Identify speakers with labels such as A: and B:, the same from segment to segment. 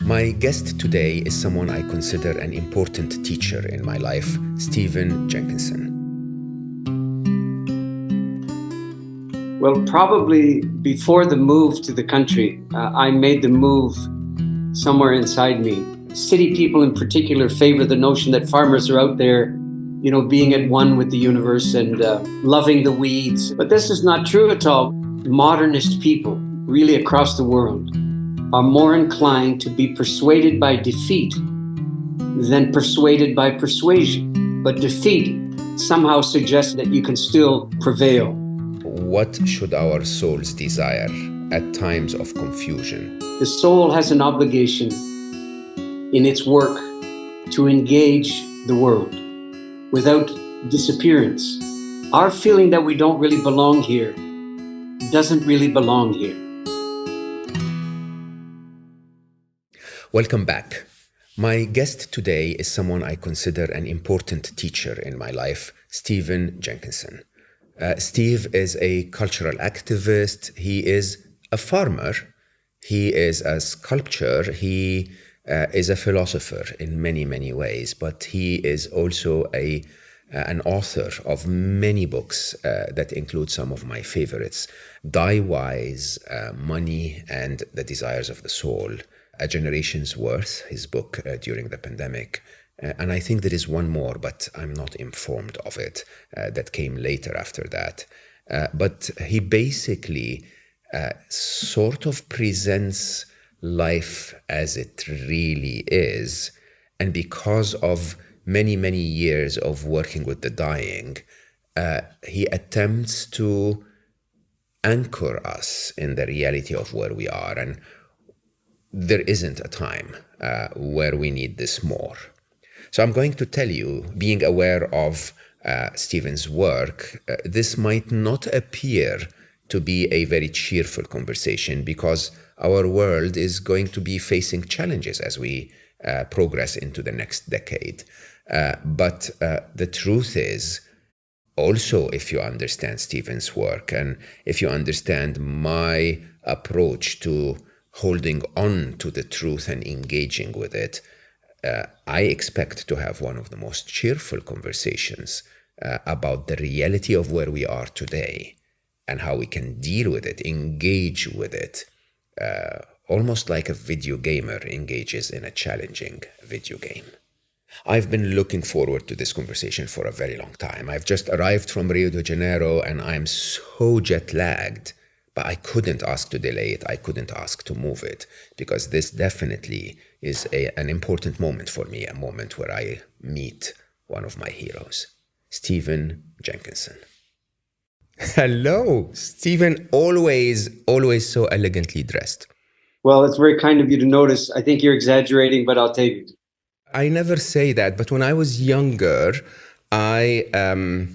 A: My guest today is someone I consider an important teacher in my life, Stephen Jenkinson.
B: Well, probably before the move to the country, I made the move somewhere inside me. City people in particular favor the notion that farmers are out there, being at one with the universe and loving the weeds. But this is not true at all. Modernist people, really across the world, are more inclined to be persuaded by defeat than persuaded by persuasion. But defeat somehow suggests that you can still prevail.
A: What should our souls desire at times of confusion?
B: The soul has an obligation in its work to engage the world without disappearance. Our feeling that we don't really belong here doesn't really belong here.
A: Welcome back. My guest today is someone I consider an important teacher in my life, Stephen Jenkinson. Steve is a cultural activist. He is a farmer. He is a sculptor. He is a philosopher in many, many ways, but he is also an author of many books that include some of my favorites: Die Wise, Money and the Desires of the Soul, A Generation's Worth, his book during the pandemic. And I think there is one more, but I'm not informed of it, that came later after that. But he basically sort of presents life as it really is. And because of many, many years of working with the dying, he attempts to anchor us in the reality of where we are. And there isn't a time where we need this more. So I'm going to tell you, being aware of Stephen's work, this might not appear to be a very cheerful conversation because our world is going to be facing challenges as we progress into the next decade. But the truth is, also, if you understand Stephen's work and if you understand my approach to holding on to the truth and engaging with it, I expect to have one of the most cheerful conversations about the reality of where we are today and how we can deal with it, engage with it, almost like a video gamer engages in a challenging video game. I've been looking forward to this conversation for a very long time. I've just arrived from Rio de Janeiro and I'm so jet-lagged, but I couldn't ask to delay it. I couldn't ask to move it because this definitely is an important moment for me, a moment where I meet one of my heroes, Stephen Jenkinson. Hello, Stephen, always so elegantly dressed.
B: Well, it's very kind of you to notice. I think you're exaggerating, but I'll take it.
A: I never say that, but when I was younger, I'm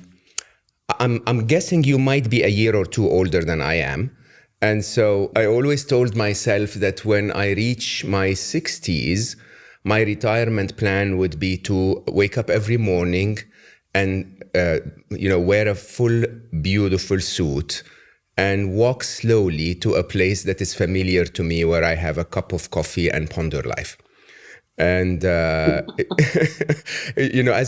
A: guessing you might be a year or two older than I am. And so I always told myself that when I reach my 60s, my retirement plan would be to wake up every morning and, wear a full, beautiful suit and walk slowly to a place that is familiar to me where I have a cup of coffee and ponder life. And, as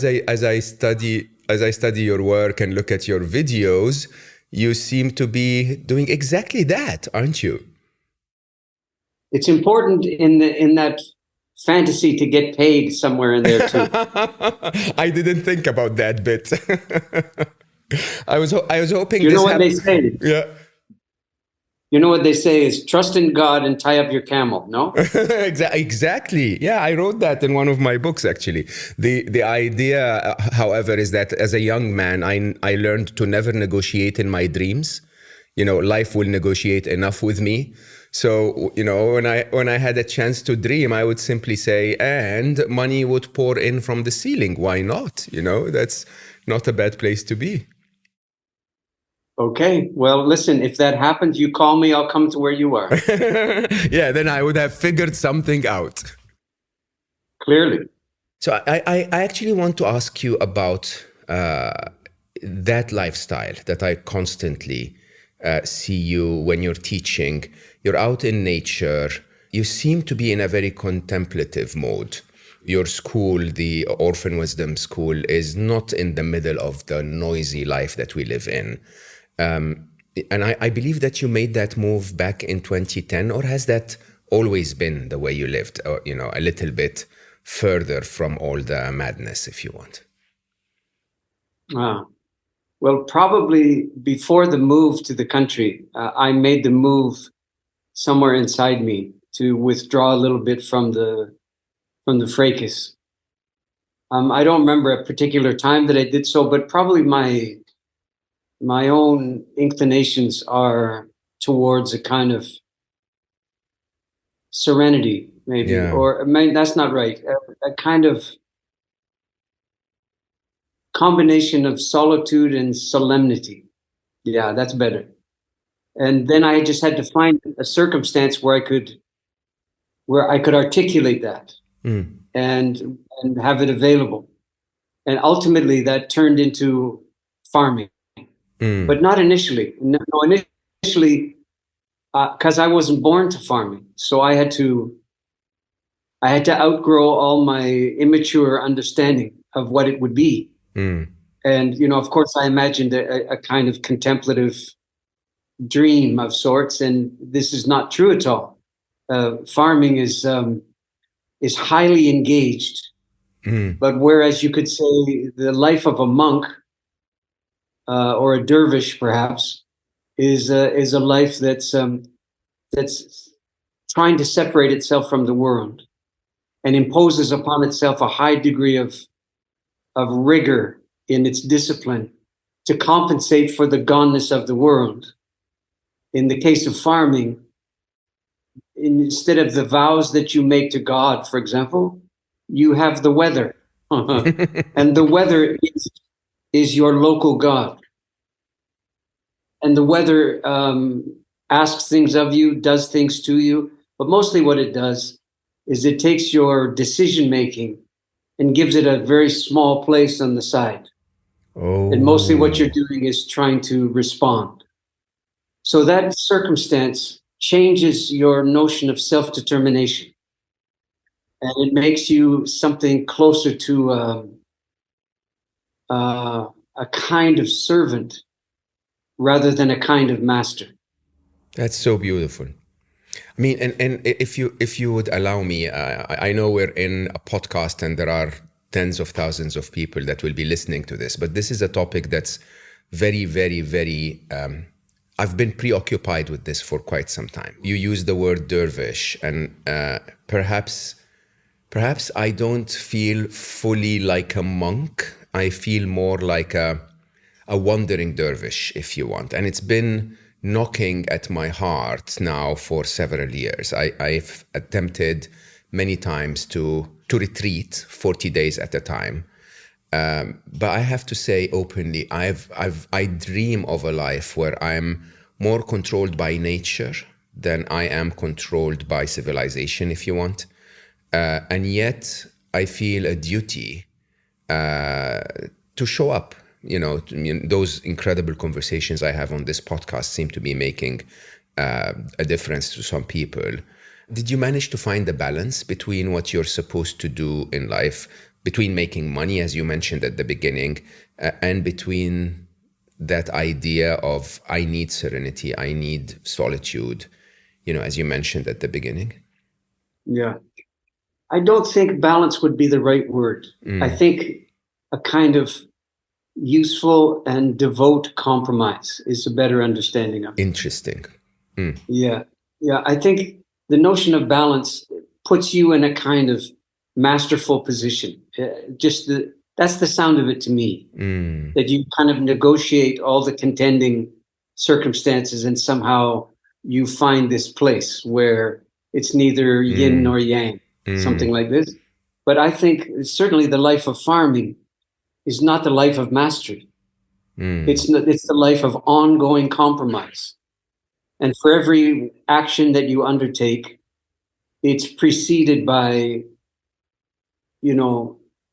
A: I study your work and look at your videos, you seem to be doing exactly that, aren't you?
B: It's important in that fantasy to get paid somewhere in there too.
A: I didn't think about that bit. I was hoping.
B: You know what they say?
A: Yeah.
B: You know what they say is trust in God and tie up your camel, no?
A: Exactly. Yeah, I wrote that in one of my books, actually. The idea, however, is that as a young man, I learned to never negotiate in my dreams. Life will negotiate enough with me. So, when I had a chance to dream, I would simply say, and money would pour in from the ceiling. Why not? That's not a bad place to be.
B: Okay, well, listen, if that happens, you call me, I'll come to where you are.
A: Yeah, then I would have figured something out.
B: Clearly.
A: So I actually want to ask you about that lifestyle that I constantly see you when you're teaching. You're out in nature, you seem to be in a very contemplative mode. Your school, the Orphan Wisdom School, is not in the middle of the noisy life that we live in. And I believe that you made that move back in 2010, or has that always been the way you lived, or, a little bit further from all the madness, if you want?
B: Well, probably before the move to the country, I made the move somewhere inside me to withdraw a little bit from the fracas. I don't remember a particular time that I did so, but probably my own inclinations are towards a kind of serenity, maybe,
A: Yeah.
B: or that's not right. A kind of combination of solitude and solemnity. Yeah, that's better. And then I just had to find a circumstance where I could articulate that and have it available. And ultimately that turned into farming, but not initially. No, initially, because I wasn't born to farming. So I had to outgrow all my immature understanding of what it would be. And, of course, I imagined a kind of contemplative dream of sorts, and this is not true at all. Farming is highly engaged, but whereas you could say the life of a monk or a dervish, perhaps, is a life that's trying to separate itself from the world and imposes upon itself a high degree of rigor in its discipline to compensate for the goneness of the world. In the case of farming, instead of the vows that you make to God, for example, you have the weather. And the weather is your local God. And the weather asks things of you, does things to you. But mostly what it does is it takes your decision making and gives it a very small place on the side.
A: Oh.
B: And mostly what you're doing is trying to respond. So that circumstance changes your notion of self-determination. And it makes you something closer to a kind of servant rather than a kind of master.
A: That's so beautiful. I mean, and if you would allow me, I know we're in a podcast and there are tens of thousands of people that will be listening to this, but this is a topic that's very, very, very, I've been preoccupied with this for quite some time. You use the word dervish, and perhaps I don't feel fully like a monk. I feel more like a wandering dervish, if you want. And it's been knocking at my heart now for several years. I've attempted many times to retreat 40 days at a time. But I have to say openly, I dream of a life where I'm more controlled by nature than I am controlled by civilization, if you want. And yet I feel a duty to show up. Those incredible conversations I have on this podcast seem to be making a difference to some people. Did you manage to find the balance between what you're supposed to do in life, between making money, as you mentioned at the beginning, and between that idea of I need serenity, I need solitude, as you mentioned at the beginning?
B: Yeah. I don't think balance would be the right word. I think a kind of useful and devout compromise is a better understanding of it.
A: Interesting.
B: Yeah. I think the notion of balance puts you in a kind of masterful position. That's the sound of it to me, that you kind of negotiate all the contending circumstances and somehow you find this place where it's neither yin nor yang, something like this. But I think certainly the life of farming is not the life of mastery. It's the life of ongoing compromise. And for every action that you undertake, it's preceded by,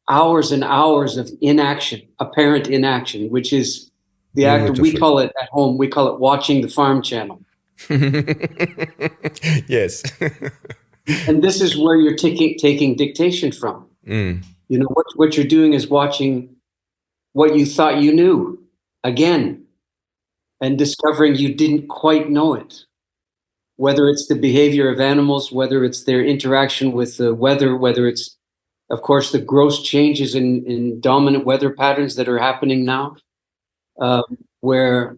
B: hours and hours of inaction, apparent inaction, which is the act. We call it at home, we call it watching the farm channel.
A: Yes.
B: And this is where you're taking dictation from. You know, what you're doing is watching what you thought you knew again and discovering you didn't quite know it. Whether it's the behavior of animals, whether it's their interaction with the weather, whether it's, of course, the gross changes in dominant weather patterns that are happening now, where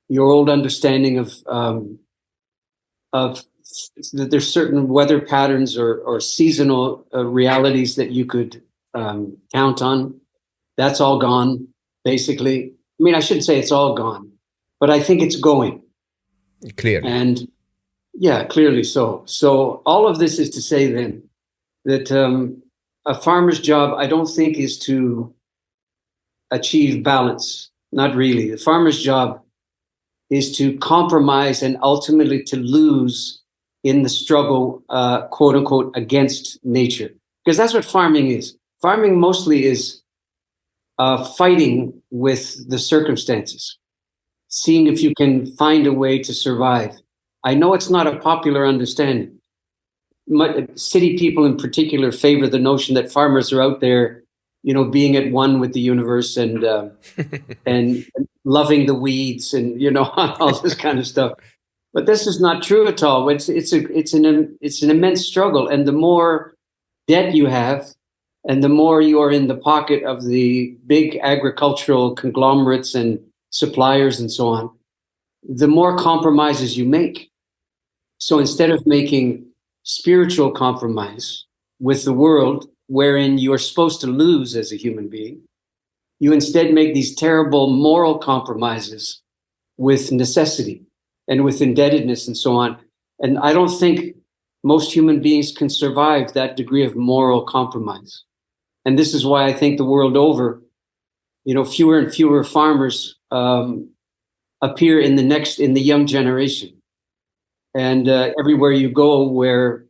B: your old understanding of there's certain weather patterns or seasonal realities that you could count on. That's all gone, basically. I mean, I shouldn't say it's all gone, but I think it's going.
A: Clearly.
B: And yeah, clearly so. So all of this is to say then that a farmer's job, I don't think, is to achieve balance. Not really. The farmer's job is to compromise and ultimately to lose in the struggle, quote unquote, against nature. Because that's what farming is. Farming mostly is fighting with the circumstances, seeing if you can find a way to survive. I know it's not a popular understanding. City people in particular favor the notion that farmers are out there, you know, being at one with the universe and loving the weeds and, you know, all this kind of stuff. But this is not true at all. It's an immense struggle, and the more debt you have, and the more you are in the pocket of the big agricultural conglomerates and suppliers and so on, the more compromises you make. So instead of making spiritual compromise with the world, wherein you are supposed to lose as a human being, you instead make these terrible moral compromises with necessity and with indebtedness and so on. And I don't think most human beings can survive that degree of moral compromise. And this is why I think the world over, you know, fewer and fewer farmers appear in the young generation. And everywhere you go where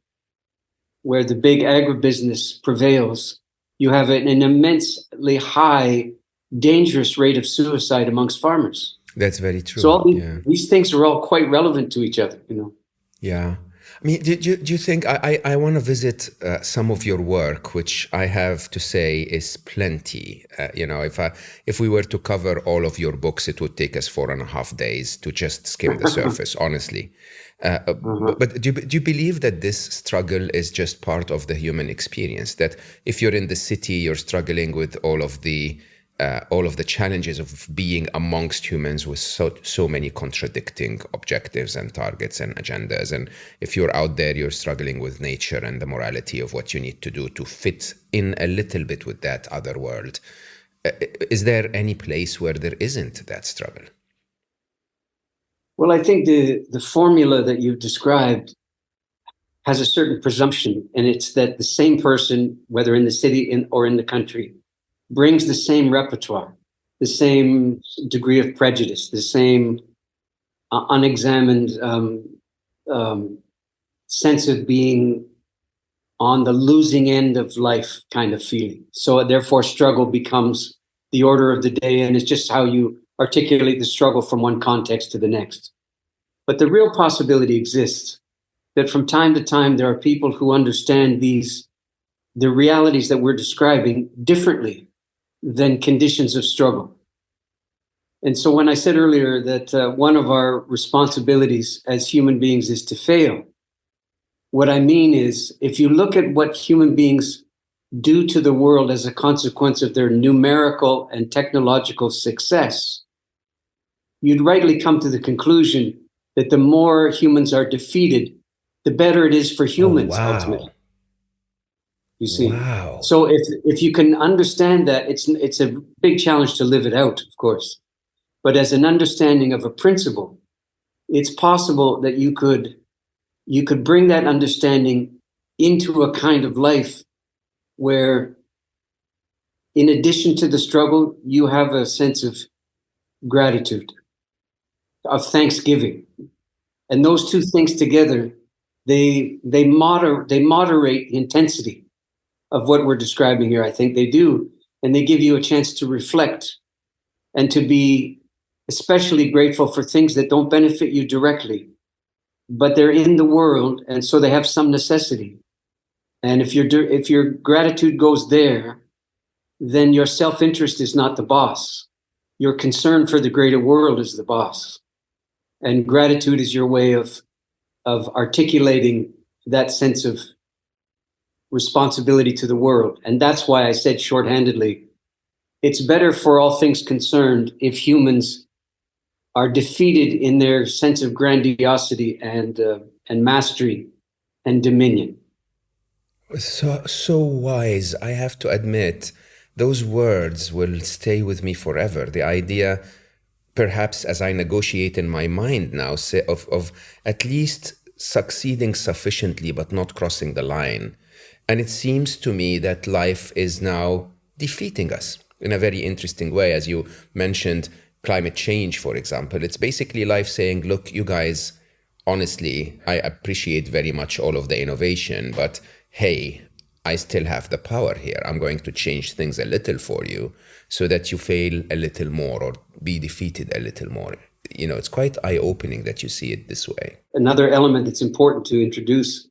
B: the big agribusiness prevails, you have an immensely high, dangerous rate of suicide amongst farmers.
A: That's very true.
B: So all these things are all quite relevant to each other, you know.
A: Yeah. I mean, do you think, I want to visit some of your work, which I have to say is plenty. You know, if we were to cover all of your books, it would take us 4.5 days to just skim the surface, honestly. But do you believe that this struggle is just part of the human experience? That if you're in the city, you're struggling with all of the challenges of being amongst humans with so many contradicting objectives and targets and agendas. And if you're out there, you're struggling with nature and the morality of what you need to do to fit in a little bit with that other world. Is there any place where there isn't that struggle?
B: Well, I think the formula that you've described has a certain presumption, and it's that the same person, whether in the city or in the country, brings the same repertoire, the same degree of prejudice, the same unexamined sense of being on the losing end of life kind of feeling. So therefore, struggle becomes the order of the day, and it's just how you articulate the struggle from one context to the next. But the real possibility exists that from time to time, there are people who understand the realities that we're describing differently than conditions of struggle. And so when I said earlier that one of our responsibilities as human beings is to fail, what I mean is if you look at what human beings do to the world as a consequence of their numerical and technological success, you'd rightly come to the conclusion that the more humans are defeated, the better it is for humans, ultimately. You see?
A: Wow.
B: So if you can understand that, it's a big challenge to live it out, of course. But as an understanding of a principle, it's possible that you could bring that understanding into a kind of life where, in addition to the struggle, you have a sense of gratitude, of thanksgiving. And those two things together, they moderate the intensity of what we're describing here. I think they do. And they give you a chance to reflect and to be especially grateful for things that don't benefit you directly, but they're in the world, and so they have some necessity. And if your gratitude goes there, then your self-interest is not the boss. Your concern for the greater world is the boss. And gratitude is your way of articulating that sense of responsibility to the world. And that's why I said shorthandedly, it's better for all things concerned if humans are defeated in their sense of grandiosity and mastery and dominion.
A: So wise. I have to admit, those words will stay with me forever. The idea, perhaps as I negotiate in my mind now, of at least succeeding sufficiently but not crossing the line. And it seems to me that life is now defeating us in a very interesting way. As you mentioned, climate change, for example, it's basically life saying, look, you guys, honestly, I appreciate very much all of the innovation, but hey, I still have the power here. I'm going to change things a little for you so that you fail a little more or be defeated a little more. You know, it's quite eye-opening that you see it this way.
B: Another element that's important to introduce,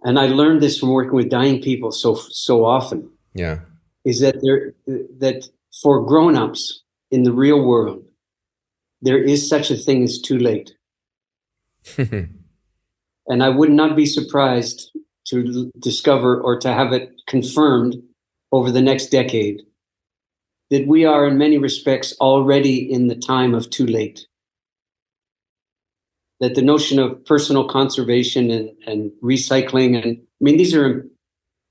B: and I learned this from working with dying people so often, is that for grown-ups in the real world, there is such a thing as too late. And I would not be surprised to discover or to have it confirmed over the next decade that we are in many respects already in the time of too late. That the notion of personal conservation and recycling, and I mean, these are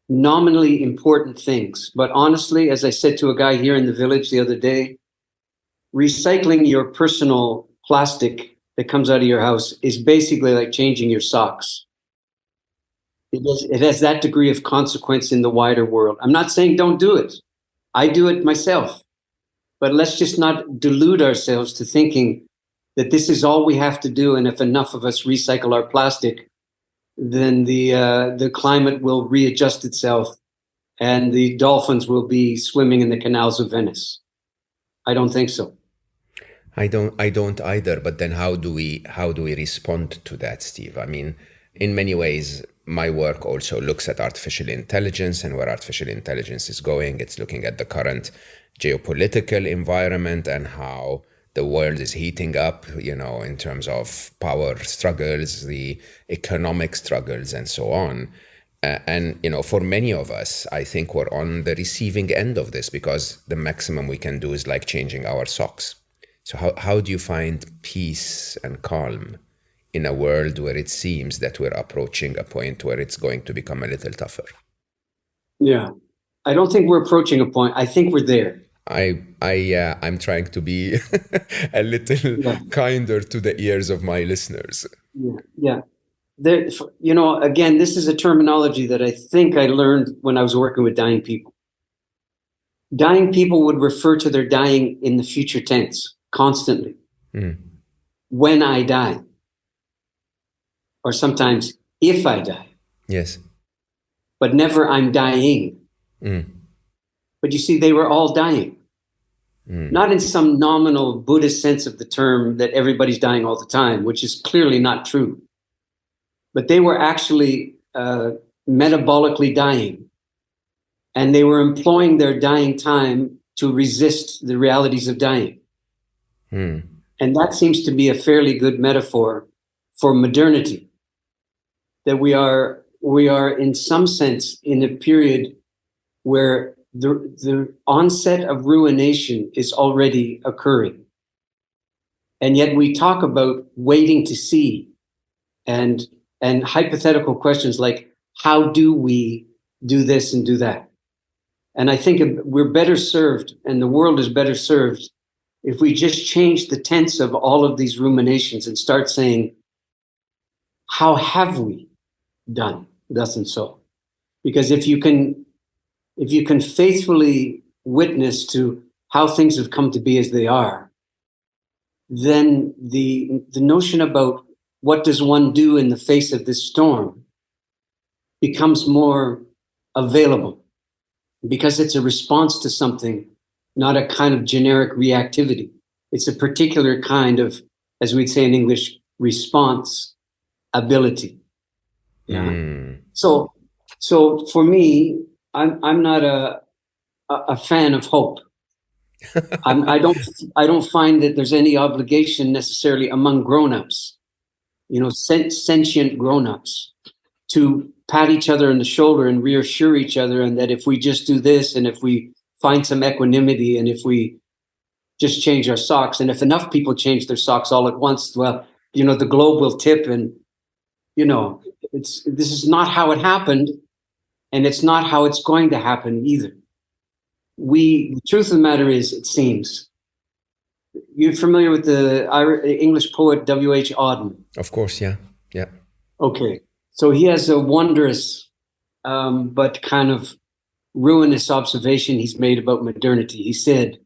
B: nominally important things. But honestly, as I said to a guy here in the village the other day, recycling your personal plastic that comes out of your house is basically like changing your socks. It has that degree of consequence in the wider world. I'm not saying don't do it. I do it myself. But let's just not delude ourselves to thinking that this is all we have to do, and if enough of us recycle our plastic, then the climate will readjust itself and the dolphins will be swimming in the canals of Venice. I don't think so.
A: I don't either. But then how do we respond to that, Steve? I mean, in many ways, my work also looks at artificial intelligence and where artificial intelligence is going. It's looking at the current geopolitical environment and how the world is heating up, you know, in terms of power struggles, the economic struggles, and so on. And, you know, for many of us, I think we're on the receiving end of this because the maximum we can do is like changing our socks. So how do you find peace and calm in a world where it seems that we're approaching a point where it's going to become a little tougher?
B: Yeah, I don't think we're approaching a point. I think we're there.
A: I'm trying to be a little kinder to the ears of my listeners.
B: Yeah. There, you know, again, this is a terminology that I think I learned when I was working with dying people. Dying people would refer to their dying in the future tense constantly. When I die. Or sometimes if I die.
A: Yes.
B: But never I'm dying. But you see, they were all dying. Not in some nominal Buddhist sense of the term that everybody's dying all the time, which is clearly not true. But they were actually metabolically dying. And they were employing their dying time to resist the realities of dying. And that seems to be a fairly good metaphor for modernity. That we are in some sense in a period where the onset of ruination is already occurring. And yet we talk about waiting to see and hypothetical questions like, how do we do this and do that? And I think we're better served, and the world is better served, if we just change the tense of all of these ruminations and start saying, how have we done thus and so? Because if you can faithfully witness to how things have come to be as they are, then the notion about what does one do in the face of this storm becomes more available, because it's a response to something, not a kind of generic reactivity. It's a particular kind of, as we'd say in English, response ability. Yeah. So for me, I'm not a fan of hope. I don't find that there's any obligation necessarily among grown-ups, sentient grown-ups, to pat each other on the shoulder and reassure each other, and that if we just do this, and if we find some equanimity, and if we just change our socks, and if enough people change their socks all at once, well, the globe will tip, and this is not how it happened, and it's not how it's going to happen either. The truth of the matter is, it seems, you're familiar with the English poet W.H. Auden?
A: Of course, yeah.
B: Okay, so he has a wondrous but kind of ruinous observation he's made about modernity. He said,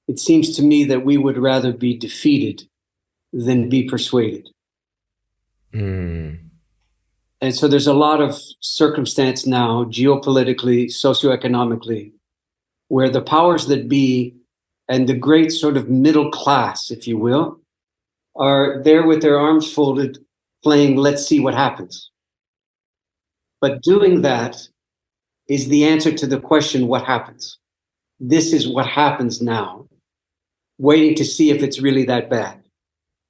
B: "It seems to me that we would rather be defeated than be persuaded." And so there's a lot of circumstance now, geopolitically, socioeconomically, where the powers that be and the great sort of middle class, if you will, are there with their arms folded, playing let's see what happens. But doing that is the answer to the question, what happens? This is what happens now. Waiting to see if it's really that bad.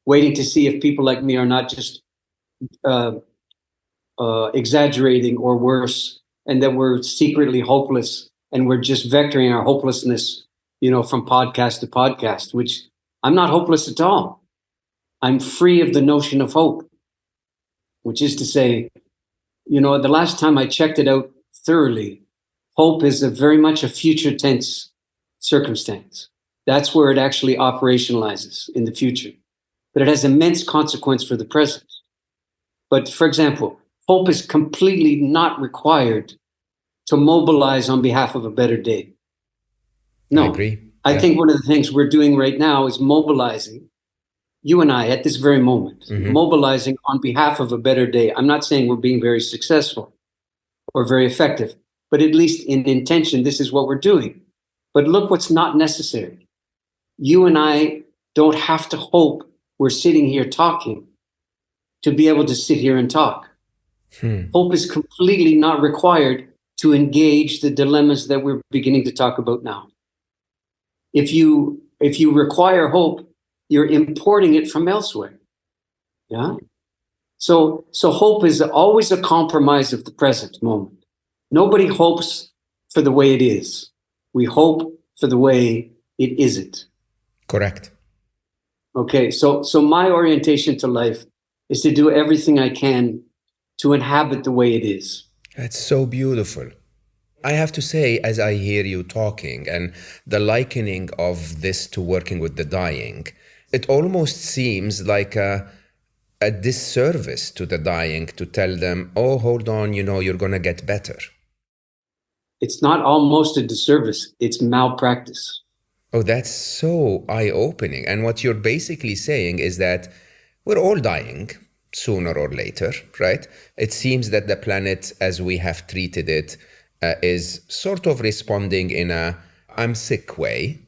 B: Waiting to see if people like me are not just exaggerating or worse, and that we're secretly hopeless, and we're just vectoring our hopelessness, from podcast to podcast, which I'm not hopeless at all. I'm free of the notion of hope, which is to say, the last time I checked it out thoroughly, hope is very much a future tense circumstance. That's where it actually operationalizes in the future. But it has immense consequence for the present. But for example, hope is completely not required to mobilize on behalf of a better day. No,
A: I agree.
B: I think one of the things we're doing right now is mobilizing, you and I at this very moment, mobilizing on behalf of a better day. I'm not saying we're being very successful or very effective, but at least in intention, this is what we're doing. But look what's not necessary. You and I don't have to hope we're sitting here talking to be able to sit here and talk. Hope is completely not required to engage the dilemmas that we're beginning to talk about now. If you require hope, you're importing it from elsewhere. Yeah. So hope is always a compromise of the present moment. Nobody hopes for the way it is. We hope for the way it isn't.
A: Correct.
B: Okay. So my orientation to life is to do everything I can to inhabit the way it is.
A: That's so beautiful. I have to say, as I hear you talking and the likening of this to working with the dying, it almost seems like a disservice to the dying to tell them, oh, hold on, you're going to get better.
B: It's not almost a disservice, it's malpractice.
A: Oh, that's so eye-opening. And what you're basically saying is that we're all dying sooner or later, right? It seems that the planet, as we have treated it, is sort of responding in a I'm sick way,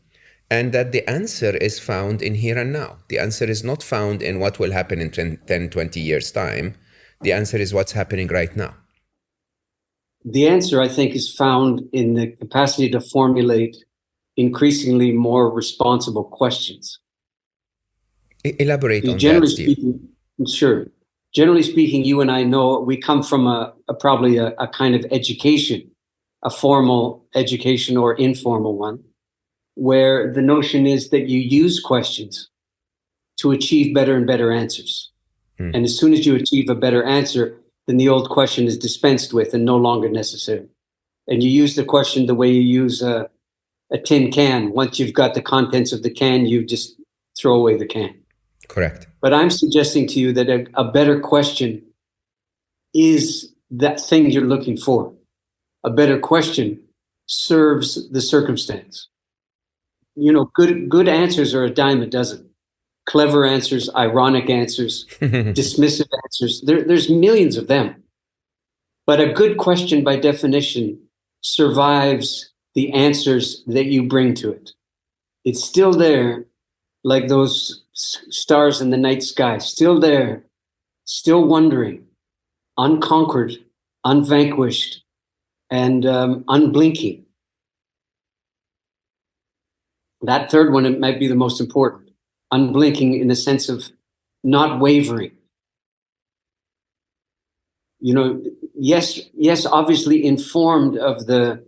A: and that the answer is found in here and now. The answer is not found in what will happen in 10, 20 years' time. The answer is what's happening right now.
B: The answer, I think, is found in the capacity to formulate increasingly more responsible questions.
A: Elaborate on
B: generally
A: that, Steve.
B: Speaking, sure. Generally speaking, you and I know we come from probably a kind of education, a formal education or informal one, where the notion is that you use questions to achieve better and better answers. And as soon as you achieve a better answer, then the old question is dispensed with and no longer necessary. And you use the question the way you use a tin can. Once you've got the contents of the can, you just throw away the can.
A: Correct.
B: But I'm suggesting to you that a better question is that thing you're looking for. A better question serves the circumstance. Good answers are a dime a dozen. Clever answers, ironic answers, dismissive answers. There's millions of them. But a good question, by definition, survives the answers that you bring to it. It's still there, like those stars in the night sky, still there, still wondering, unconquered, unvanquished, and unblinking. That third one, it might be the most important. Unblinking in the sense of not wavering. You know, yes, obviously informed of the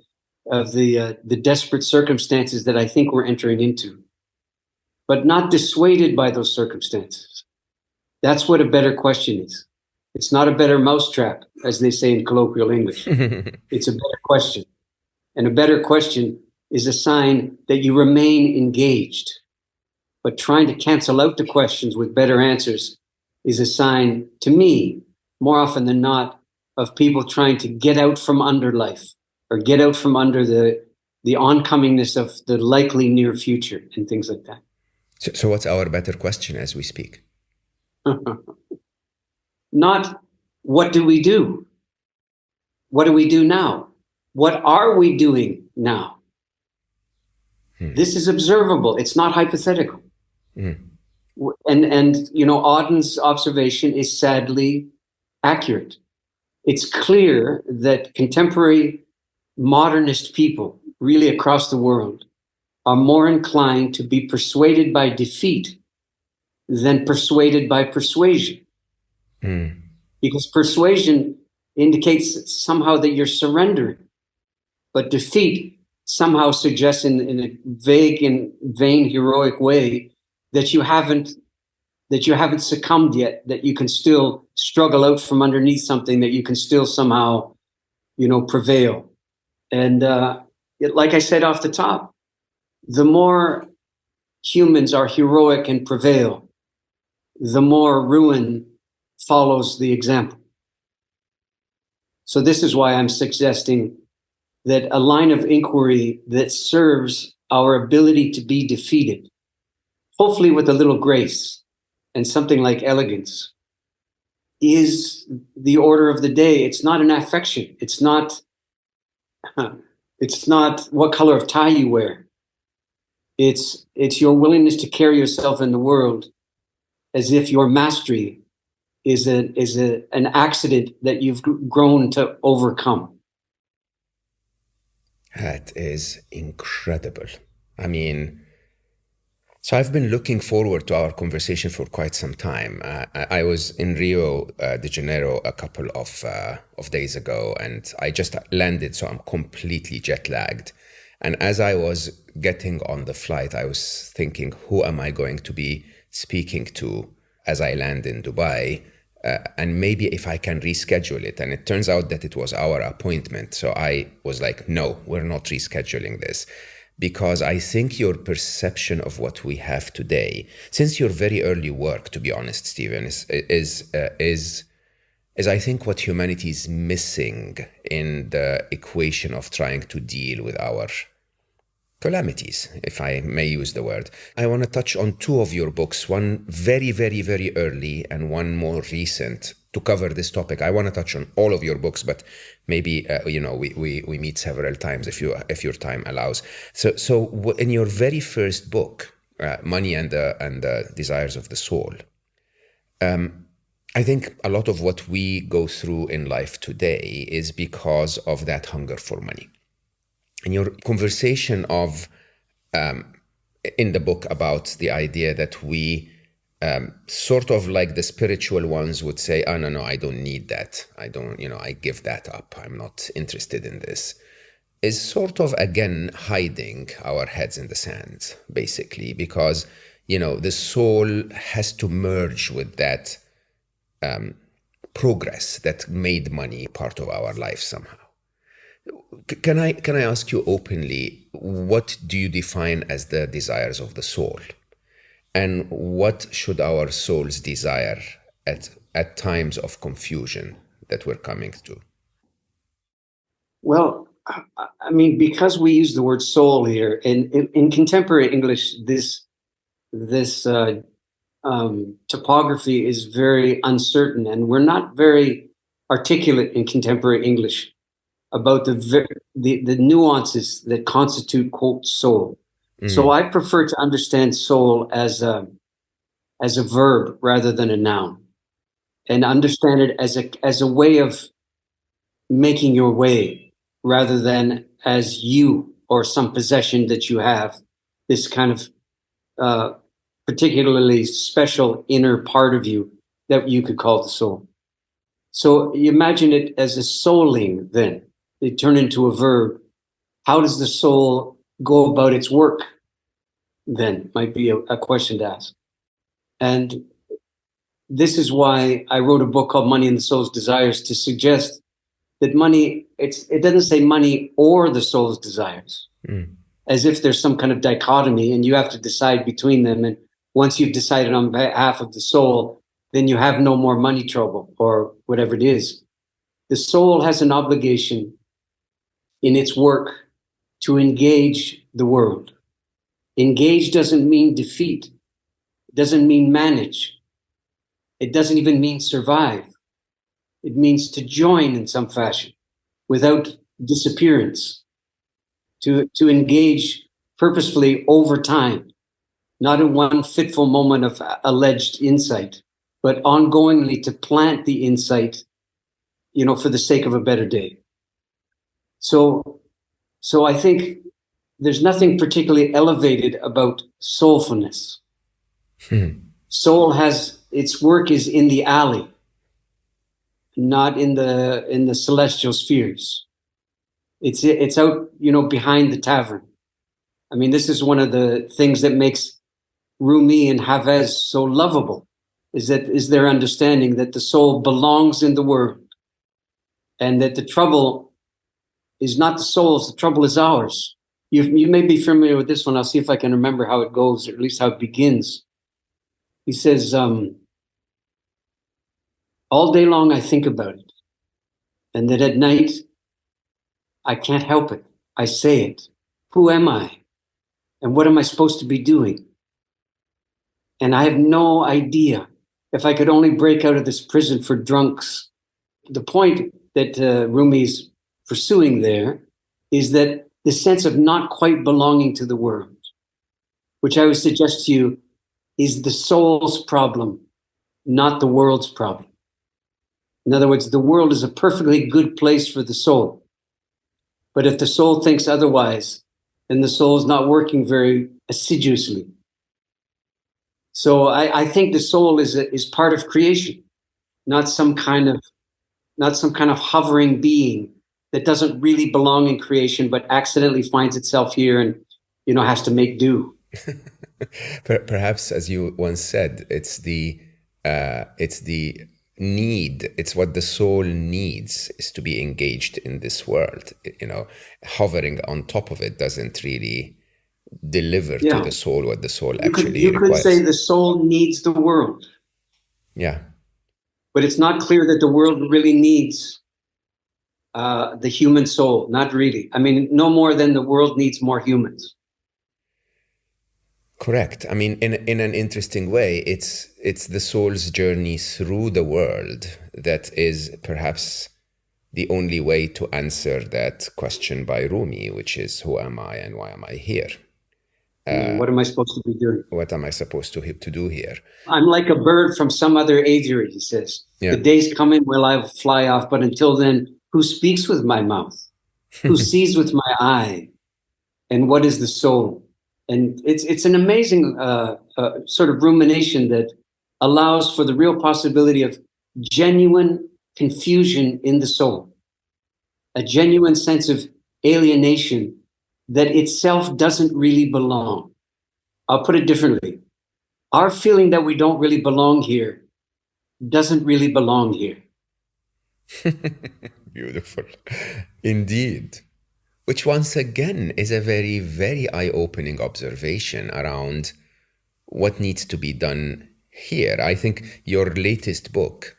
B: desperate circumstances that I think we're entering into, but not dissuaded by those circumstances. That's what a better question is. It's not a better mousetrap, as they say in colloquial English. It's a better question. And a better question is a sign that you remain engaged. But trying to cancel out the questions with better answers is a sign, to me, more often than not, of people trying to get out from under life or get out from under the oncomingness of the likely near future and things like that.
A: So what's our better question as we speak?
B: Not what do we do? What do we do now? What are we doing now? This is observable. It's not hypothetical. And you know, Auden's observation is sadly accurate. It's clear that contemporary modernist people, really across the world, are more inclined to be persuaded by defeat than persuaded by persuasion. Because persuasion indicates somehow that you're surrendering, but defeat somehow suggests in a vague and vain heroic way that you haven't succumbed yet, that you can still struggle out from underneath something, that you can still somehow, you know, prevail. And like I said off the top, the more humans are heroic and prevail, the more ruin follows the example. So this is why I'm suggesting that a line of inquiry that serves our ability to be defeated, hopefully with a little grace and something like elegance, is the order of the day. It's not an affection. It's not what color of tie you wear. It's your willingness to carry yourself in the world as if your mastery is an accident that you've grown to overcome.
A: That is incredible. I mean, so I've been looking forward to our conversation for quite some time. I was in Rio de Janeiro a couple of days ago, and I just landed, so I'm completely jet lagged. And as I was getting on the flight, I was thinking, who am I going to be speaking to as I land in Dubai? And maybe if I can reschedule it. And it turns out that it was our appointment. So I was like, no, we're not rescheduling this. Because I think your perception of what we have today, since your very early work, to be honest, Stephen, is I think what humanity is missing in the equation of trying to deal with our calamities, if I may use the word. I want to touch on two of your books, one very, very, very early and one more recent to cover this topic. I want to touch on all of your books, but maybe, we meet several times if your time allows. So in your very first book, Money and the Desires of the Soul, I think a lot of what we go through in life today is because of that hunger for money. And your conversation in the book about the idea that we sort of like the spiritual ones would say, oh, no, I don't need that. I give that up. I'm not interested in this, is sort of, again, hiding our heads in the sand, basically, because, the soul has to merge with that progress that made money part of our life somehow. Can I ask you openly, what do you define as the desires of the soul? And what should our souls desire at times of confusion that we're coming to?
B: Well, I mean, because we use the word soul here, in contemporary English, this topography is very uncertain, and we're not very articulate in contemporary English about the nuances that constitute, quote, soul. So I prefer to understand soul as as a verb rather than a noun, and understand it as a way of making your way rather than as you or some possession that you have, this kind of particularly special inner part of you that you could call the soul. So you imagine it as a souling then. They turn into a verb. How does the soul go about its work then? Might be a question to ask. And this is why I wrote a book called Money and the Soul's Desires, to suggest that money, it doesn't say money or the soul's desires, as if there's some kind of dichotomy and you have to decide between them. And once you've decided on behalf of the soul, then you have no more money trouble or whatever it is. The soul has an obligation in its work to engage the world. Engage doesn't mean defeat. It doesn't mean manage. It doesn't even mean survive. It means to join in some fashion without disappearance, to engage purposefully over time, not in one fitful moment of alleged insight, but ongoingly to plant the insight, for the sake of a better day. So I think there's nothing particularly elevated about soulfulness. Soul has its work is in the alley, not in the celestial spheres. It's out, behind the tavern. I mean, this is one of the things that makes Rumi and Hafez so lovable, is their understanding that the soul belongs in the world, and that the trouble is not the soul's, the trouble is ours. You may be familiar with this one. I'll see if I can remember how it goes, or at least how it begins. He says, all day long I think about it, and that at night I can't help it. I say it. Who am I? And what am I supposed to be doing? And I have no idea. If I could only break out of this prison for drunks. The point that Rumi's pursuing there is that the sense of not quite belonging to the world, which I would suggest to you is the soul's problem, not the world's problem. In other words, the world is a perfectly good place for the soul. But if the soul thinks otherwise, then the soul is not working very assiduously. So I think the soul is part of creation, not some kind of hovering being that doesn't really belong in creation, but accidentally finds itself here and has to make do.
A: Perhaps, as you once said, it's the need. It's what the soul needs, is to be engaged in this world. Hovering on top of it doesn't really deliver to the soul what the soul actually requires. You could
B: say the soul needs the world.
A: Yeah.
B: But it's not clear that the world really needs the human soul. Not really. I mean, no more than the world needs more humans.
A: Correct. I mean, in an interesting way, it's the soul's journey through the world that is perhaps the only way to answer that question by Rumi, which is, who am I and why am I here?
B: What am I supposed to be doing?
A: What am I supposed to do here?
B: I'm like a bird from some other aviary, he says. Yeah. The day's coming when I will fly off, but until then, who speaks with my mouth? Who sees with my eye? And what is the soul? And it's an amazing sort of rumination that allows for the real possibility of genuine confusion in the soul, a genuine sense of alienation that itself doesn't really belong. I'll put it differently. Our feeling that we don't really belong here doesn't really belong here.
A: Beautiful. Indeed. Which once again is a very, very eye-opening observation around what needs to be done here. I think your latest book,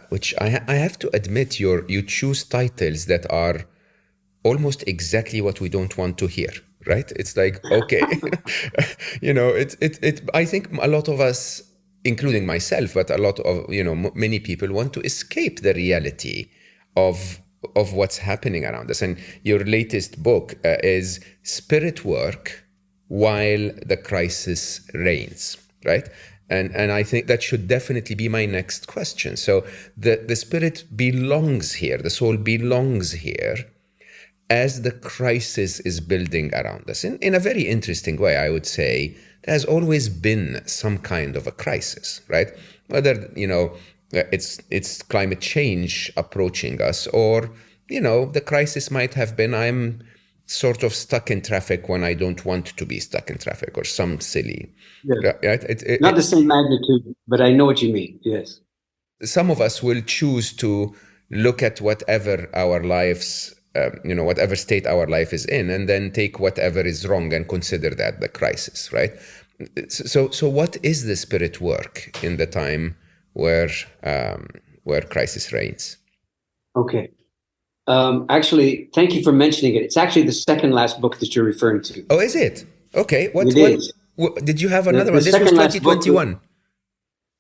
A: which I have to admit, you choose titles that are almost exactly what we don't want to hear, right? It's like, okay, I think a lot of us, including myself, but a lot of, many people want to escape the reality of what's happening around us. And your latest book is Spirit Work While the Crisis Reigns, right? And I think that should definitely be my next question. So the spirit belongs here, the soul belongs here as the crisis is building around us. In a very interesting way, I would say, there has always been some kind of a crisis, right? Whether, it's climate change approaching us, or, the crisis might have been, I'm sort of stuck in traffic when I don't want to be stuck in traffic, or some silly.
B: Yeah.
A: Right?
B: Not the same magnitude, but I know what you mean. Yes.
A: Some of us will choose to look at whatever our lives, whatever state our life is in, and then take whatever is wrong and consider that the crisis, right? So what is the spirit work in the time where crisis reigns?
B: Okay. Actually, thank you for mentioning it. It's actually the second last book that you're referring to.
A: Oh, is it? Okay.
B: It is.
A: Did you have another one? This was 2021.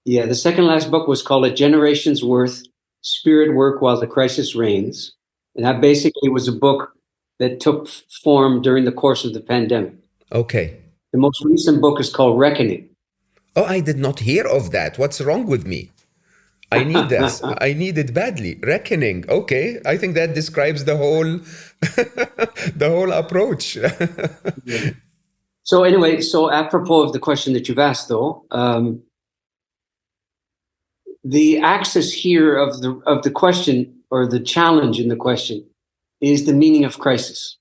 B: Yeah, the second last book was called A Generation's Worth, Spirit Work While the Crisis Reigns. And that basically was a book that took form during the course of the pandemic.
A: Okay.
B: The most recent book is called Reckoning.
A: Oh, I did not hear of that. What's wrong with me? I need this. I need it badly. Reckoning. Okay. I think that describes the whole the whole approach.
B: Yeah. So anyway, apropos of the question that you've asked, though, the axis here of the question, or the challenge in the question, is the meaning of crisis.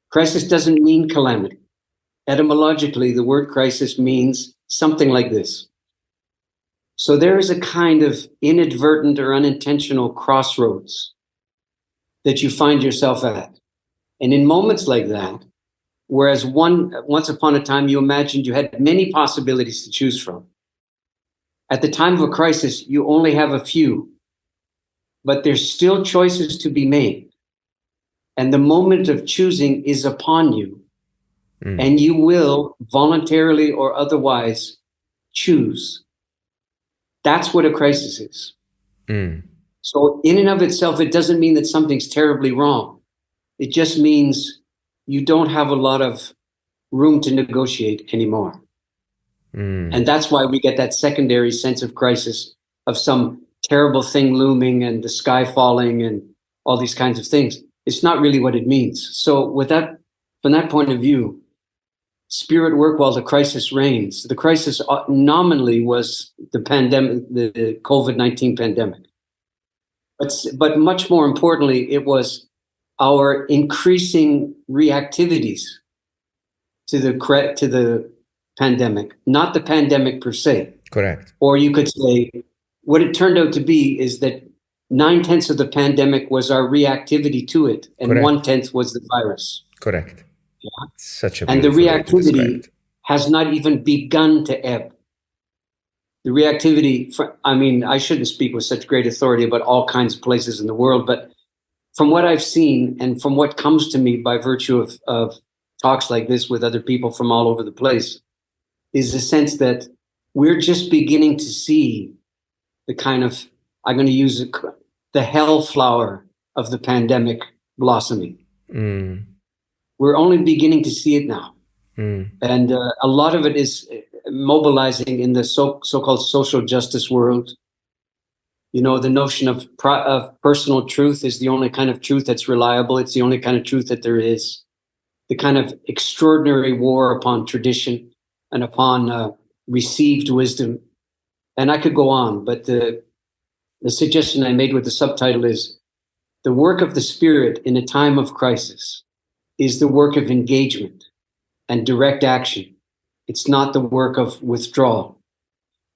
B: Crisis doesn't mean calamity. Etymologically, the word crisis means something like this. So there is a kind of inadvertent or unintentional crossroads that you find yourself at. And in moments like that, whereas once upon a time you imagined you had many possibilities to choose from, at the time of a crisis, you only have a few, but there's still choices to be made. And the moment of choosing is upon you. And you will voluntarily or otherwise choose. That's what a crisis is. So in and of itself, it doesn't mean that something's terribly wrong. It just means you don't have a lot of room to negotiate anymore. And that's why we get that secondary sense of crisis, of some terrible thing looming and the sky falling and all these kinds of things. It's not really what it means. So from that point of view, spirit work while the crisis reigns. The crisis nominally was the pandemic, the COVID-19 pandemic. But much more importantly, it was our increasing reactivities to the pandemic, not the pandemic per se.
A: Correct.
B: Or you could say, what it turned out to be is that 9/10 of the pandemic was our reactivity to it, and
A: Correct.
B: 1/10 was the virus.
A: Correct.
B: Yeah.
A: Such a
B: and the
A: beautiful way to describe
B: reactivity
A: it.
B: has not even begun to ebb. The reactivity, I shouldn't speak with such great authority about all kinds of places in the world, but from what I've seen and from what comes to me by virtue of talks like this with other people from all over the place, is a sense that we're just beginning to see the kind of, I'm going to use the hellflower of the pandemic blossoming. We're only beginning to see it now. And a lot of it is mobilizing in the so-called social justice world. You know, the notion of personal truth is the only kind of truth that's reliable. It's the only kind of truth that there is. The kind of extraordinary war upon tradition and upon received wisdom. And I could go on, but the suggestion I made with the subtitle is, the work of the Spirit in a time of crisis is the work of engagement and direct action. It's not the work of withdrawal.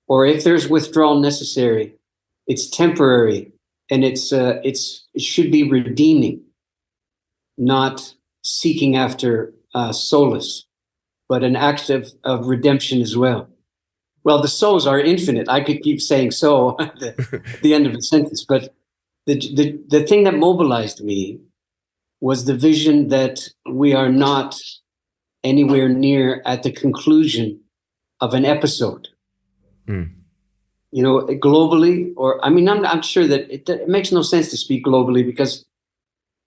B: Or if there's withdrawal necessary, it's temporary, and it should be redeeming, not seeking after solace, but an act of redemption as well. Well, the so's are infinite. I could keep saying so at the end of the sentence, but the thing that mobilized me was the vision that we are not anywhere near at the conclusion of an episode. You know, globally, I'm sure that it makes no sense to speak globally, because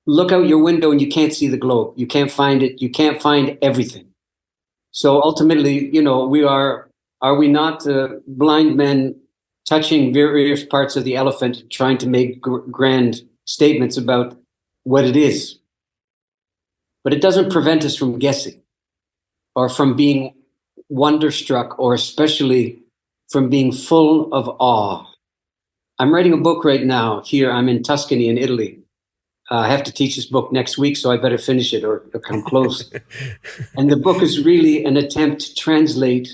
B: look out your window and you can't see the globe. You can't find it. You can't find everything. So ultimately, you know, we are Are we not blind men touching various parts of the elephant, trying to make grand statements about what it is? But it doesn't prevent us from guessing or from being wonderstruck, or especially from being full of awe. I'm writing a book right now here. I'm in Tuscany in Italy. I have to teach this book next week, so I better finish it or come close. And the book is really an attempt to translate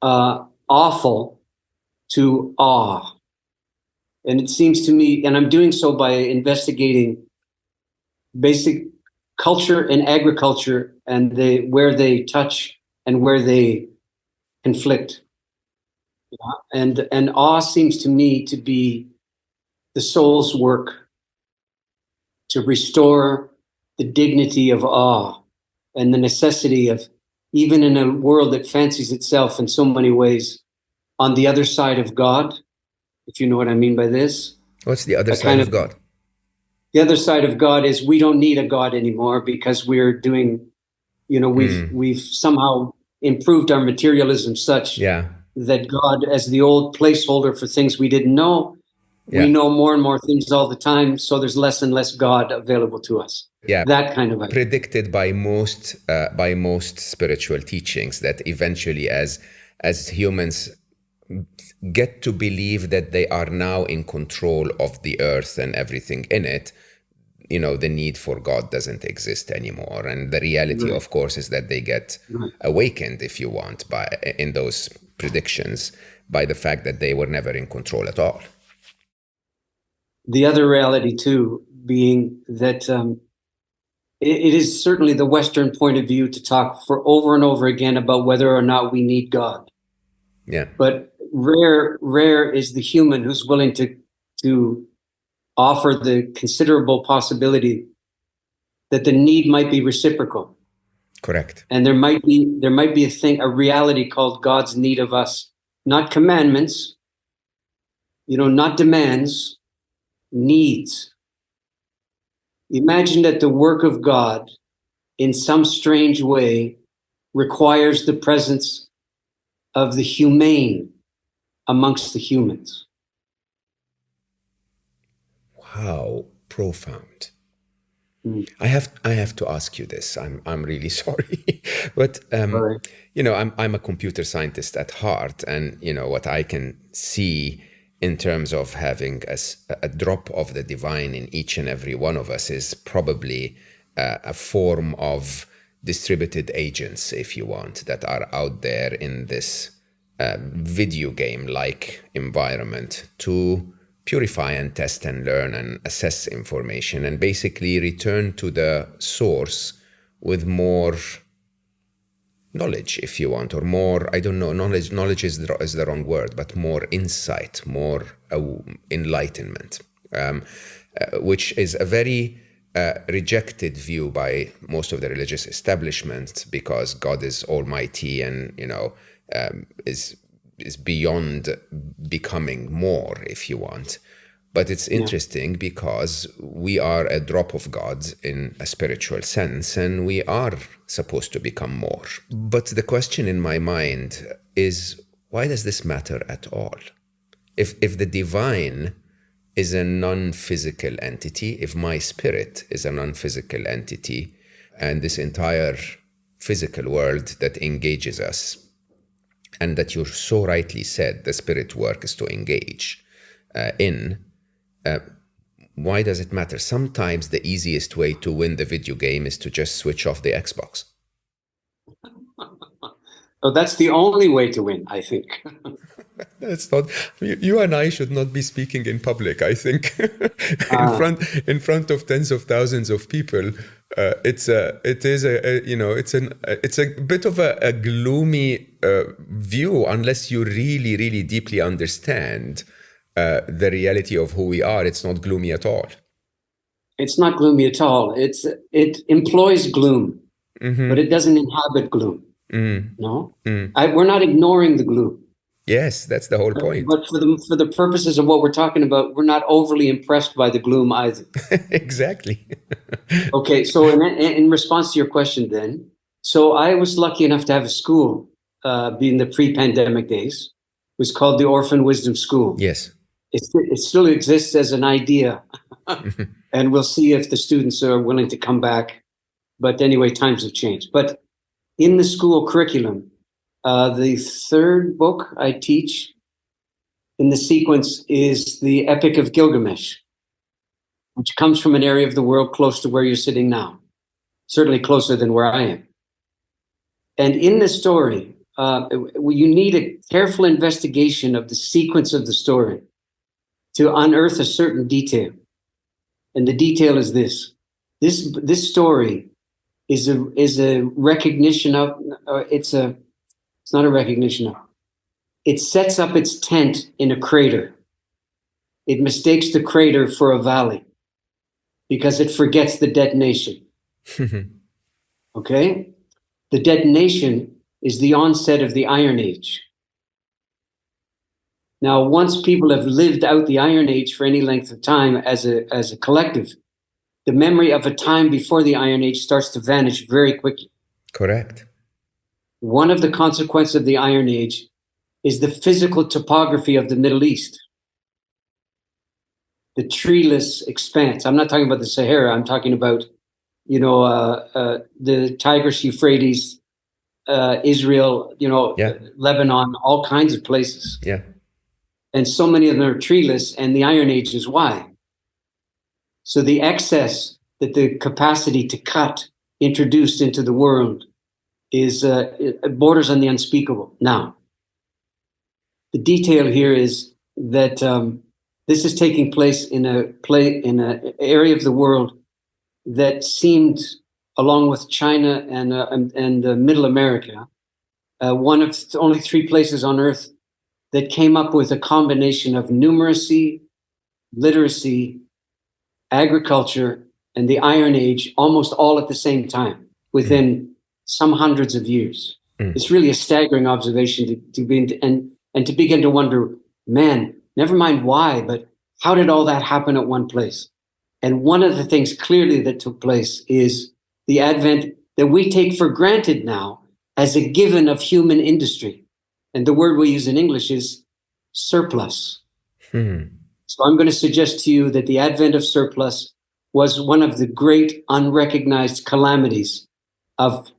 B: awful to awe. And it seems to me, and I'm doing so by investigating basic culture and agriculture, and where they touch and where they conflict. Yeah. And awe seems to me to be the soul's work to restore the dignity of awe and the necessity of, even in a world that fancies itself in so many ways, on the other side of God, if you know what I mean by this.
A: What's the other side of God?
B: The other side of God is we don't need a God anymore because we're doing, we've somehow improved our materialism such that God, as the old placeholder for things we didn't know, we know more and more things all the time, so there's less and less God available to us.
A: Yeah,
B: that kind of idea.
A: Predicted by most spiritual teachings that eventually, as humans get to believe that they are now in control of the earth and everything in it, the need for God doesn't exist anymore. And the reality, of course, is that they get awakened, if you want, in those predictions by the fact that they were never in control at all.
B: The other reality, too, being that it is certainly the Western point of view to talk for over and over again about whether or not we need God.
A: Yeah.
B: But rare is the human who's willing to offer the considerable possibility that the need might be reciprocal.
A: Correct.
B: And there might be a reality called God's need of us, not commandments, not demands, needs. Imagine that the work of God in some strange way requires the presence of the humane amongst the humans.
A: How profound. I have to ask you this. I'm really sorry, but I'm a computer scientist at heart, and what I can see in terms of having a drop of the divine in each and every one of us is probably a form of distributed agents, if you want, that are out there in this video game-like environment to purify and test and learn and assess information and basically return to the source with more knowledge, if you want, or more, I don't know, knowledge is the wrong word, but more insight, more enlightenment, which is a very rejected view by most of the religious establishment, because God is almighty and, is beyond becoming more, if you want. But it's interesting because we are a drop of God in a spiritual sense, and we are supposed to become more. But the question in my mind is, why does this matter at all? If the divine is a non-physical entity, if my spirit is a non-physical entity, and this entire physical world that engages us, and that you so rightly said the spirit work is to engage in, why does it matter? Sometimes the easiest way to win the video game is to just switch off the Xbox.
B: Oh, that's the only way to win, I think.
A: That's not. You and I should not be speaking in public, I think, in front of tens of thousands of people. It's a bit of a gloomy view unless you really, really deeply understand the reality of who we are. It's not gloomy at all.
B: It's not gloomy at all. It employs gloom, but it doesn't inhabit gloom. No, we're not ignoring the gloom.
A: Yes, that's the whole point.
B: But for the purposes of what we're talking about, we're not overly impressed by the gloom either.
A: Exactly.
B: Okay, so in response to your question then, so I was lucky enough to have a school being the pre-pandemic days, was called the Orphan Wisdom School.
A: Yes.
B: It still exists as an idea, and we'll see if the students are willing to come back. But anyway, times have changed. But in the school curriculum, the third book I teach in the sequence is the Epic of Gilgamesh, which comes from an area of the world close to where you're sitting now, certainly closer than where I am. And in the story, you need a careful investigation of the sequence of the story to unearth a certain detail. And the detail is this. This story is a recognition of, it's not a recognition of, it sets up its tent in a crater. It mistakes the crater for a valley because it forgets the detonation. Okay? The detonation is the onset of the Iron Age. Now, once people have lived out the Iron Age for any length of time as a collective, the memory of a time before the Iron Age starts to vanish very quickly.
A: Correct.
B: One of the consequences of the Iron Age is the physical topography of the Middle East. The treeless expanse. I'm not talking about the Sahara. I'm talking about, the Tigris, Euphrates, Israel, Lebanon, all kinds of places.
A: Yeah.
B: And so many of them are treeless, and the Iron Age is why. So the excess that the capacity to cut introduced into the world is it borders on the unspeakable. Now, the detail here is that this is taking place in an area of the world that seemed, along with China and Middle America, one of only 3 places on Earth that came up with a combination of numeracy, literacy, agriculture, and the Iron Age, almost all at the same time, within some hundreds of years. It's really a staggering observation to begin to wonder, man, never mind why, but how did all that happen at one place? And one of the things clearly that took place is the advent that we take for granted now as a given of human industry. And the word we use in English is surplus. So I'm going to suggest to you that the advent of surplus was one of the great unrecognized calamities of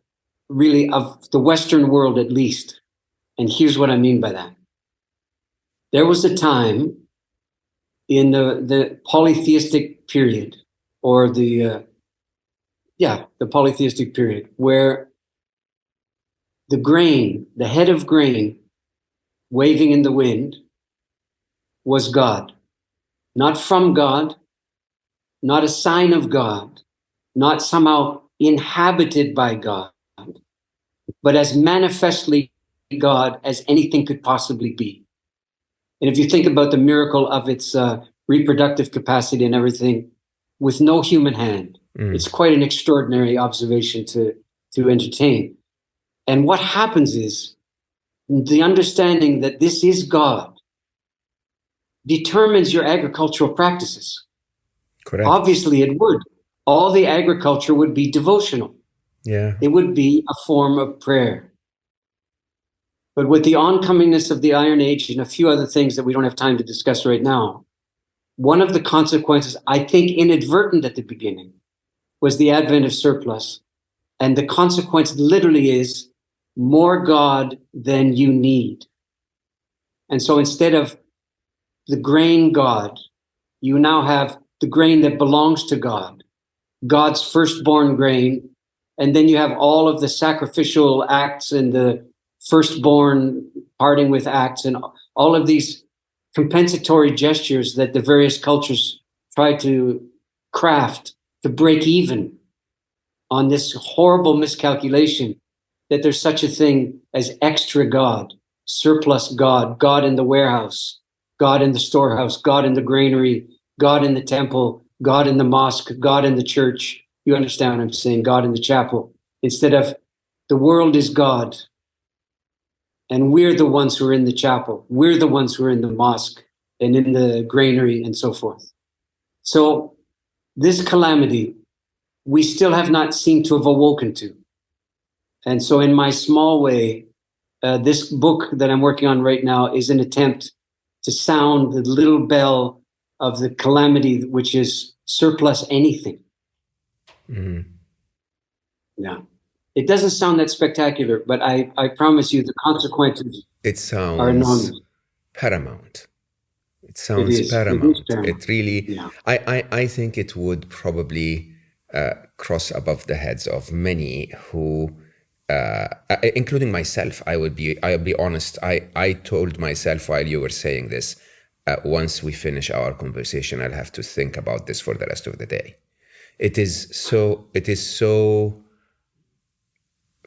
B: the Western world, at least. And here's what I mean by that. There was a time in the polytheistic period, or the polytheistic period, where the grain, the head of grain waving in the wind, was God. Not from God, not a sign of God, not somehow inhabited by God, but as manifestly God as anything could possibly be. And if you think about the miracle of its reproductive capacity and everything, with no human hand, it's quite an extraordinary observation to entertain. And what happens is the understanding that this is God determines your agricultural practices.
A: Correct.
B: Obviously, it would. All the agriculture would be devotional.
A: Yeah.
B: It would be a form of prayer. But with the oncomingness of the Iron Age and a few other things that we don't have time to discuss right now, one of the consequences, I think inadvertent at the beginning, was the advent of surplus. And the consequence literally is more God than you need. And so instead of the grain God, you now have the grain that belongs to God, God's firstborn grain. And then you have all of the sacrificial acts and the firstborn parting with acts and all of these compensatory gestures that the various cultures try to craft to break even on this horrible miscalculation that there's such a thing as extra God, surplus God, God in the warehouse, God in the storehouse, God in the granary, God in the temple, God in the mosque, God in the church. You understand what I'm saying? God in the chapel. Instead of the world is God, and we're the ones who are in the chapel. We're the ones who are in the mosque and in the granary and so forth. So this calamity, we still have not seemed to have awoken to. And so in my small way, this book that I'm working on right now is an attempt to sound the little bell of the calamity, which is surplus anything.
A: Mm-hmm.
B: Yeah. It doesn't sound that spectacular, but I promise you the consequences
A: It
B: are enormous.
A: sounds paramount. It
B: It
A: sounds
B: is
A: paramount.
B: paramount.
A: It really,
B: Yeah.
A: I think it would probably cross above the heads of many who, including myself. I'll be honest. I told myself while you were saying this, once we finish our conversation, I'll have to think about this for the rest of the day. It is so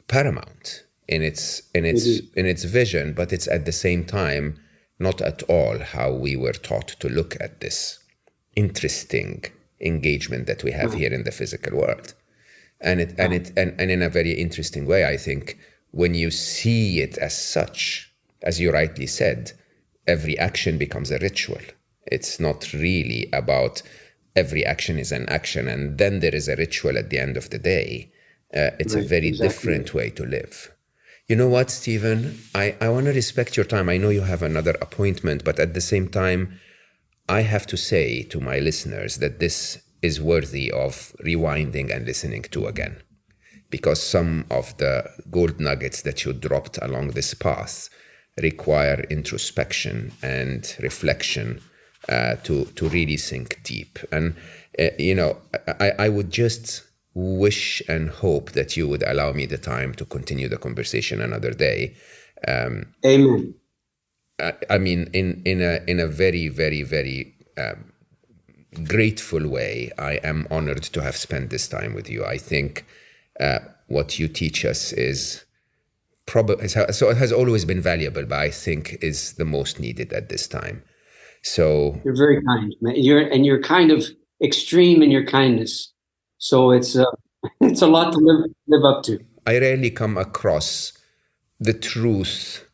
A: paramount in its vision, but it's at the same time not at all how we were taught to look at this interesting engagement that we have here in the physical world. And in a very interesting way, I think, when you see it as such, as you rightly said, every action becomes a ritual. It's not really about every action is an action and then there is a ritual at the end of the day. It's a very different way to live. You know what, Stephen? I want to respect your time. I know you have another appointment, but at the same time, I have to say to my listeners that this is worthy of rewinding and listening to again, because some of the gold nuggets that you dropped along this path require introspection and reflection to really sink deep. And, I would just wish and hope that you would allow me the time to continue the conversation another day.
B: Amen.
A: I mean, in a very, very, very grateful way, I am honored to have spent this time with you. I think what you teach us is probably, so it has always been valuable, but I think is the most needed at this time. So
B: you're very kind, man. You're kind of extreme in your kindness. So it's a lot to live up to.
A: I rarely come across the truth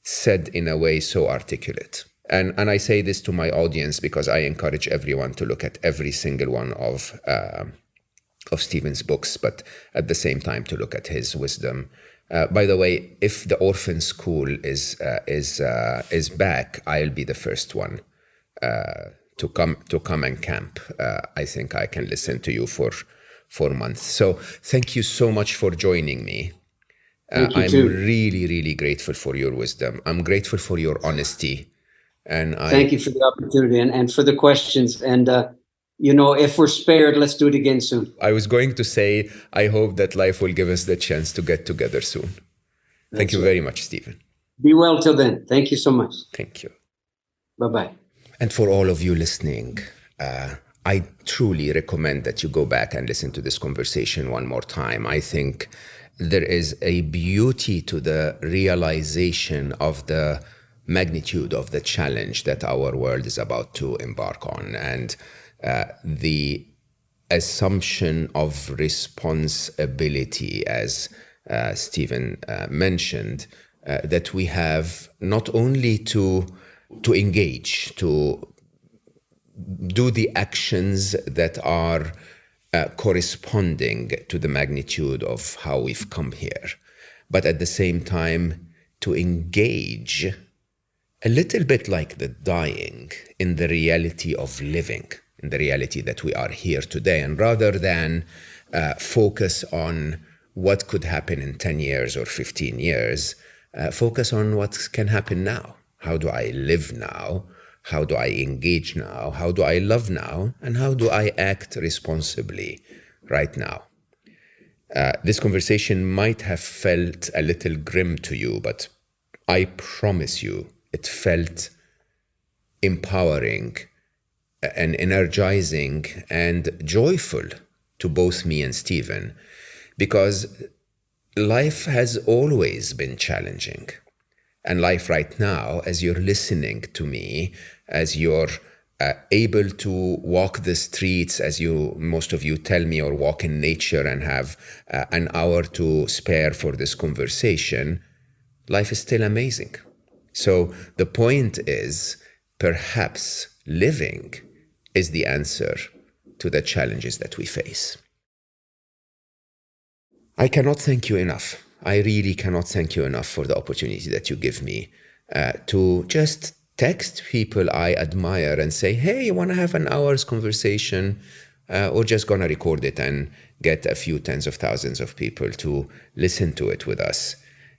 A: said in a way so articulate. And I say this to my audience because I encourage everyone to look at every single one of Stephen's books, but at the same time to look at his wisdom. By the way, if the Orphan School is back, I'll be the first one to come and camp. I think I can listen to you for 4 months. So thank you so much for joining me. I'm really, really grateful for your wisdom. I'm grateful for your honesty. And
B: thank you for the opportunity and for the questions. And, if we're spared, let's do it again soon.
A: I was going to say, I hope that life will give us the chance to get together soon. Thank you very much, Stephen.
B: Be well till then. Thank you so much.
A: Thank you.
B: Bye-bye.
A: And for all of you listening, I truly recommend that you go back and listen to this conversation one more time. I think there is a beauty to the realization of the magnitude of the challenge that our world is about to embark on, and the assumption of responsibility, as Stephen mentioned, that we have not only to engage, to do the actions that are corresponding to the magnitude of how we've come here, but at the same time to engage a little bit like the dying in the reality of living, in the reality that we are here today. And rather than focus on what could happen in 10 years or 15 years, focus on what can happen now. How do I live now? How do I engage now? How do I love now? And how do I act responsibly right now? This conversation might have felt a little grim to you, but I promise you, it felt empowering and energizing and joyful to both me and Stephen, because life has always been challenging. And life right now, as you're listening to me, as you're able to walk the streets, as most of you tell me, or walk in nature and have an hour to spare for this conversation, life is still amazing. So the point is, perhaps living is the answer to the challenges that we face. I cannot thank you enough I really cannot thank you enough for the opportunity that you give me to just text people I admire and say, hey, you want to have an hour's conversation? Or just going to record it and get a few tens of thousands of people to listen to it with us.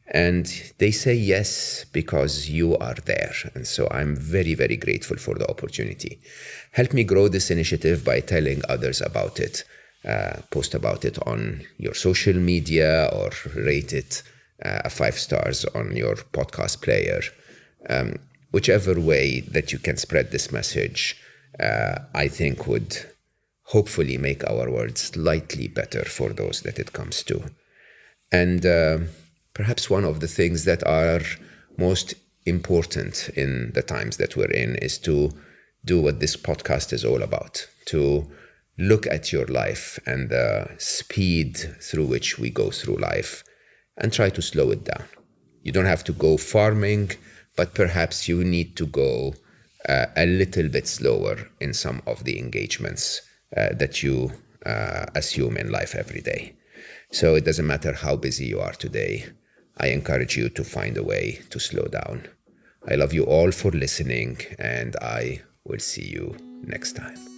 A: And they say yes because you are there. And so I'm very, very grateful for the opportunity. Help me grow this initiative by telling others about it. Post about it on your social media or rate it 5 stars on your podcast player. Whichever way that you can spread this message, I think would hopefully make our world slightly better for those that it comes to. And perhaps one of the things that are most important in the times that we're in is to do what this podcast is all about, to look at your life and the speed through which we go through life and try to slow it down. You don't have to go farming, but perhaps you need to go a little bit slower in some of the engagements that you assume in life every day. So it doesn't matter how busy you are today. I encourage you to find a way to slow down. I love you all for listening, and I will see you next time.